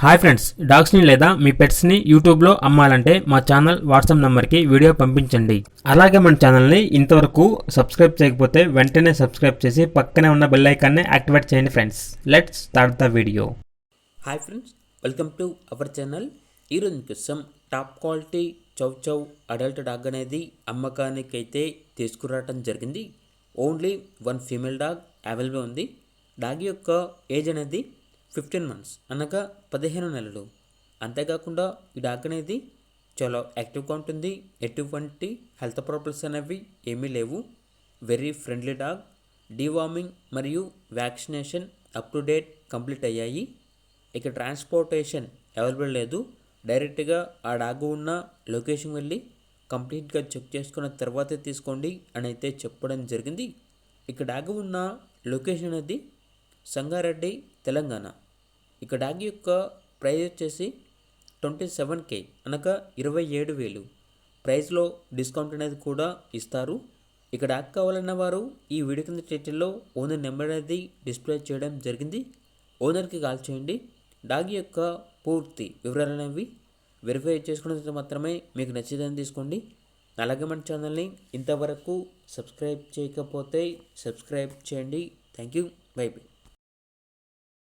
Hi friends, డాగ్స్ని లేదా మీ పెట్స్ని యూట్యూబ్లో అమ్మాలంటే మా ఛానల్ వాట్సాప్ నెంబర్కి వీడియో పంపించండి. అలాగే మన ఛానల్ని ఇంతవరకు సబ్స్క్రైబ్ చేయకపోతే వెంటనే సబ్స్క్రైబ్ చేసి పక్కనే ఉన్న బెల్ ఐకాన్ని యాక్టివేట్ చేయండి friends. Let's start the video. Hi friends, welcome to our channel. ఈరోజు కోసం టాప్ క్వాలిటీ చౌ చౌ అడల్ట్ డాగ్ అనేది అమ్మకానికి అయితే తీసుకురావడం జరిగింది. Only one female dog available ఉంది. డాగ్ యొక్క ఏజ్ అనేది 15 months అనగా 15 నెలలు. అంతేకాకుండా ఈ డాగ్ అనేది చాలా యాక్టివ్గా ఉంటుంది. ఎటువంటి హెల్త్ ప్రాబ్లమ్స్ అనేవి ఏమీ లేవు. Very friendly dog. డీవార్మింగ్ మరియు vaccination up to date complete అయ్యాయి. ఇక ట్రాన్స్పోర్టేషన్ అవైలబుల్ లేదు. డైరెక్ట్గా ఆ డాగ్ ఉన్న లొకేషన్ వెళ్ళి కంప్లీట్గా చెక్ చేసుకున్న తర్వాతే తీసుకోండి అని అయితే చెప్పడం జరిగింది. ఇక డాగ్ ఉన్న లొకేషన్ అనేది సంగారెడ్డి, తెలంగాణ. ఇక డాగ్ యొక్క ప్రైస్ వచ్చేసి 27K అనగా 27,000. ప్రైస్లో డిస్కౌంట్ అనేది కూడా ఇస్తారు. ఇక డాగ్ కావాలన్న వారు ఈ వీడియో కింద టైటిల్లో ఓనర్ నెంబర్ అనేది డిస్ప్లే చేయడం జరిగింది. ఓనర్కి కాల్ చేయండి. డాగ్ యొక్క పూర్తి వివరాలు అనేవి వెరిఫై చేసుకున్న మాత్రమే మీకు నచ్చేదని తీసుకోండి. అలాగే మన ఛానల్ని ఇంతవరకు సబ్స్క్రైబ్ చేయకపోతే సబ్స్క్రైబ్ చేయండి. Thank you. By by.